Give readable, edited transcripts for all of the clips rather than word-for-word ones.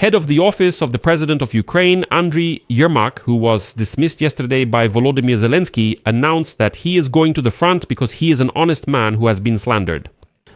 Head of the Office of the President of Ukraine, Andriy Yermak, who was dismissed yesterday by Volodymyr Zelensky, announced that he is going to the front because he is an honest man who has been slandered.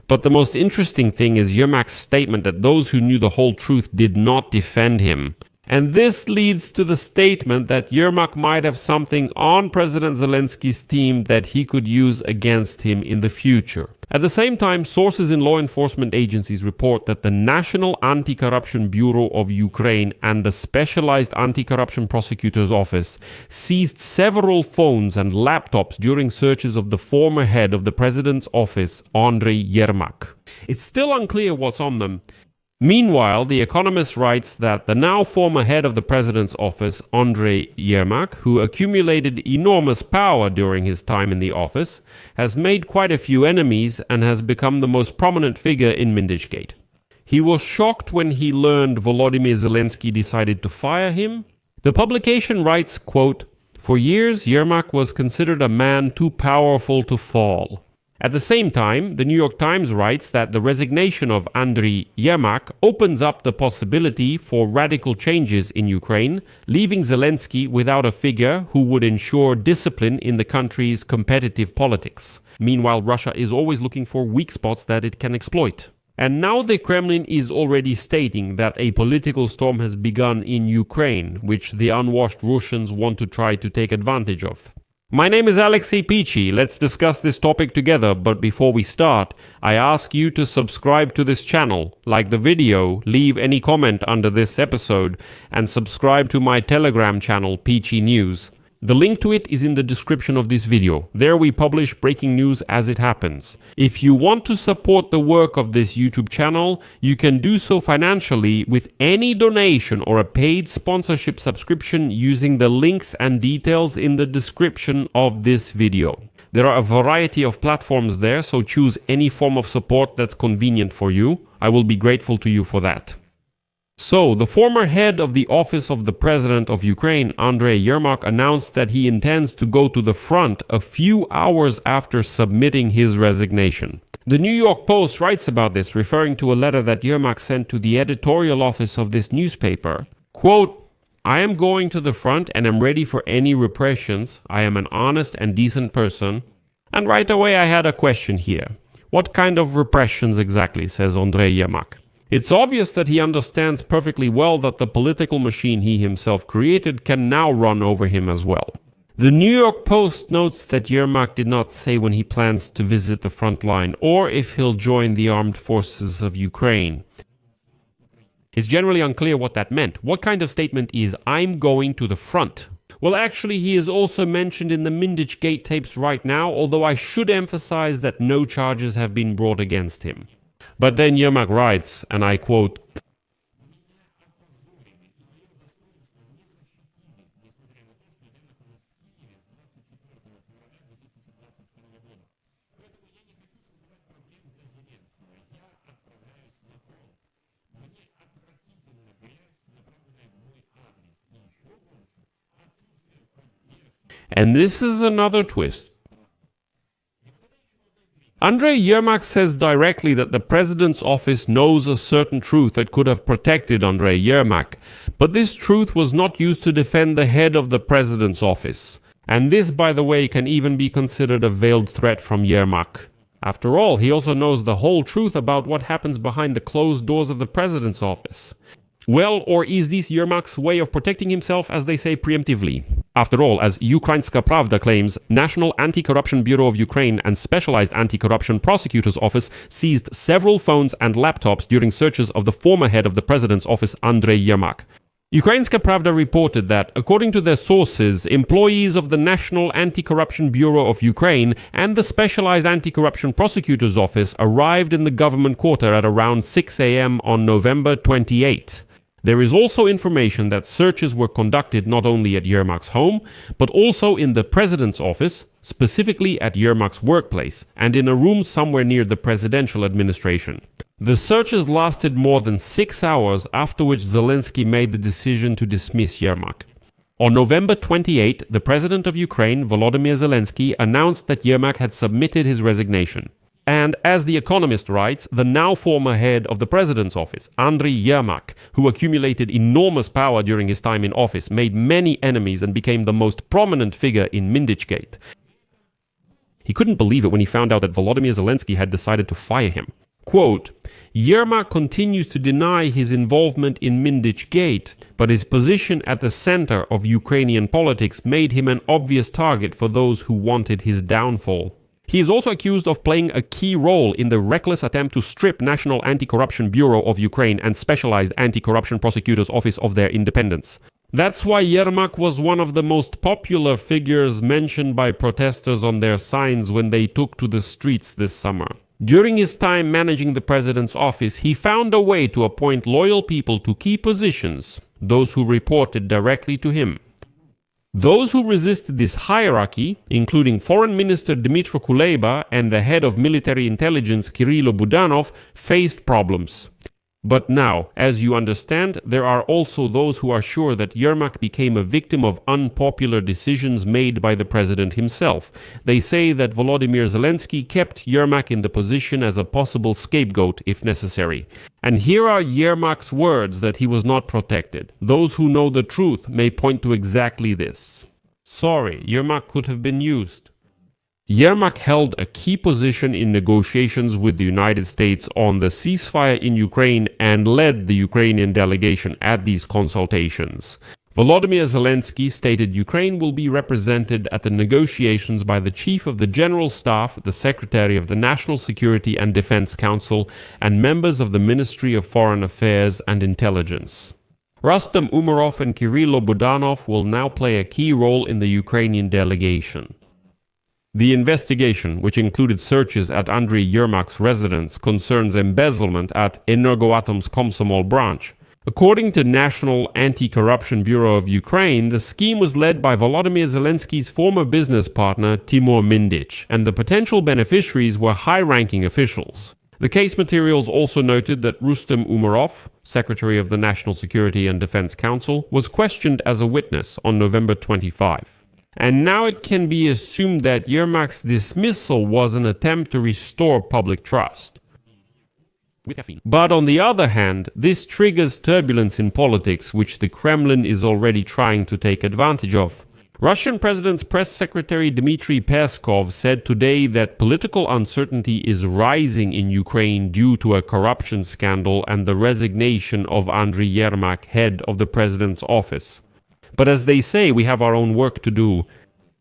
But the most interesting thing is Yermak's statement that those who knew the whole truth did not defend him. And this leads to the statement that Yermak might have something on President Zelensky's team that he could use against him in the future. At the same time, sources in law enforcement agencies report that the National Anti-Corruption Bureau of Ukraine and the Specialized Anti-Corruption Prosecutor's Office seized several phones and laptops during searches of the former head of the president's office, Andriy Yermak. It's still unclear what's on them. Meanwhile, The Economist writes that the now former head of the president's office, Andriy Yermak, who accumulated enormous power during his time in the office, has made quite a few enemies and has become the most prominent figure in Mindichgate. He was shocked when he learned Volodymyr Zelensky decided to fire him. The publication writes, quote, "For years, Yermak was considered a man too powerful to fall." At the same time, the New York Times writes that the resignation of Andriy Yermak opens up the possibility for radical changes in Ukraine, leaving Zelensky without a figure who would ensure discipline in the country's competitive politics. Meanwhile, Russia is always looking for weak spots that it can exploit. And now the Kremlin is already stating that a political storm has begun in Ukraine, which the unwashed Russians want to try to take advantage of. My name is Alexei Pichi. Let's discuss this topic together, but before we start, I ask you to subscribe to this channel, like the video, leave any comment under this episode, and subscribe to my Telegram channel, Pichi News. The link to it is in the description of this video. There we publish breaking news as it happens. If you want to support the work of this YouTube channel, you can do so financially with any donation or a paid sponsorship subscription using the links and details in the description of this video. There are a variety of platforms there, so choose any form of support that's convenient for you. I will be grateful to you for that. So, the former head of the Office of the President of Ukraine, Andriy Yermak, announced that he intends to go to the front a few hours after submitting his resignation. The New York Post writes about this, referring to a letter that Yermak sent to the editorial office of this newspaper. Quote, "I am going to the front and am ready for any repressions. I am an honest and decent person." And right away I had a question here. What kind of repressions exactly, says Andriy Yermak. It's obvious that he understands perfectly well that the political machine he himself created can now run over him as well. The New York Post notes that Yermak did not say when he plans to visit the front line or if he'll join the armed forces of Ukraine. It's generally unclear what that meant. What kind of statement is "I'm going to the front"? Well, actually, he is also mentioned in the Mindichgate tapes right now, although I should emphasize that no charges have been brought against him. But then Yermak writes, and I quote, and this is another twist. Andriy Yermak says directly that the president's office knows a certain truth that could have protected Andriy Yermak, but this truth was not used to defend the head of the president's office. And this, by the way, can even be considered a veiled threat from Yermak. After all, he also knows the whole truth about what happens behind the closed doors of the president's office. Well, or is this Yermak's way of protecting himself, as they say, preemptively? After all, as Ukrainska Pravda claims, National Anti-Corruption Bureau of Ukraine and Specialized Anti-Corruption Prosecutor's Office seized several phones and laptops during searches of the former head of the president's office, Andriy Yermak. Ukrainska Pravda reported that, according to their sources, employees of the National Anti-Corruption Bureau of Ukraine and the Specialized Anti-Corruption Prosecutor's Office arrived in the government quarter at around 6 a.m. on November 28. There is also information that searches were conducted not only at Yermak's home, but also in the president's office, specifically at Yermak's workplace, and in a room somewhere near the presidential administration. The searches lasted more than 6 hours, after which Zelensky made the decision to dismiss Yermak. On November 28, the president of Ukraine, Volodymyr Zelensky, announced that Yermak had submitted his resignation. And as The Economist writes, the now former head of the president's office, Andriy Yermak, who accumulated enormous power during his time in office, made many enemies and became the most prominent figure in Mindichgate. He couldn't believe it when he found out that Volodymyr Zelensky had decided to fire him. Quote, Yermak continues to deny his involvement in Mindichgate, but his position at the center of Ukrainian politics made him an obvious target for those who wanted his downfall. He is also accused of playing a key role in the reckless attempt to strip National Anti-Corruption Bureau of Ukraine and Specialized Anti-Corruption Prosecutor's Office of their independence. That's why Yermak was one of the most popular figures mentioned by protesters on their signs when they took to the streets this summer. During his time managing the president's office, he found a way to appoint loyal people to key positions, those who reported directly to him. Those who resisted this hierarchy, including Foreign Minister Dmytro Kuleba and the head of military intelligence Kirilo Budanov, faced problems. But now, as you understand, there are also those who are sure that Yermak became a victim of unpopular decisions made by the president himself. They say that Volodymyr Zelensky kept Yermak in the position as a possible scapegoat if necessary. And here are Yermak's words that he was not protected. Those who know the truth may point to exactly this. Sorry, Yermak could have been used. Yermak held a key position in negotiations with the United States on the ceasefire in Ukraine and led the Ukrainian delegation at these consultations. Volodymyr Zelensky stated Ukraine will be represented at the negotiations by the Chief of the General Staff, the Secretary of the National Security and Defense Council, and members of the Ministry of Foreign Affairs and Intelligence. Rustem Umerov and Kirilo Budanov will now play a key role in the Ukrainian delegation. The investigation, which included searches at Andriy Yermak's residence, concerns embezzlement at Energoatom's Komsomol branch. According to National Anti-Corruption Bureau of Ukraine, the scheme was led by Volodymyr Zelensky's former business partner Timur Mindich, and the potential beneficiaries were high-ranking officials. The case materials also noted that Rustem Umerov, Secretary of the National Security and Defense Council, was questioned as a witness on November 25. And now it can be assumed that Yermak's dismissal was an attempt to restore public trust. But on the other hand, this triggers turbulence in politics, which the Kremlin is already trying to take advantage of. Russian President's press secretary Dmitry Peskov said today that political uncertainty is rising in Ukraine due to a corruption scandal and the resignation of Andriy Yermak, head of the president's office. But as they say, we have our own work to do.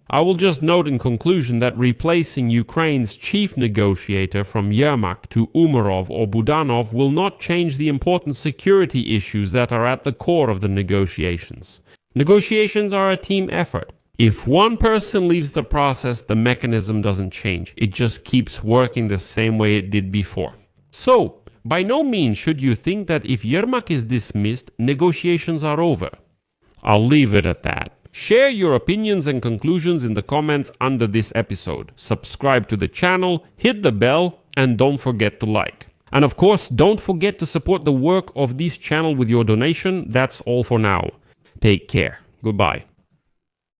I will just note in conclusion that replacing Ukraine's chief negotiator from Yermak to Umerov or Budanov will not change the important security issues that are at the core of the negotiations. Negotiations are a team effort. If one person leaves the process, the mechanism doesn't change. It just keeps working the same way it did before. So, by no means should you think that if Yermak is dismissed, negotiations are over. I'll leave it at that. Share your opinions and conclusions in the comments under this episode. Subscribe to the channel, hit the bell, and don't forget to like. And of course, don't forget to support the work of this channel with your donation. That's all for now. Take care. Goodbye.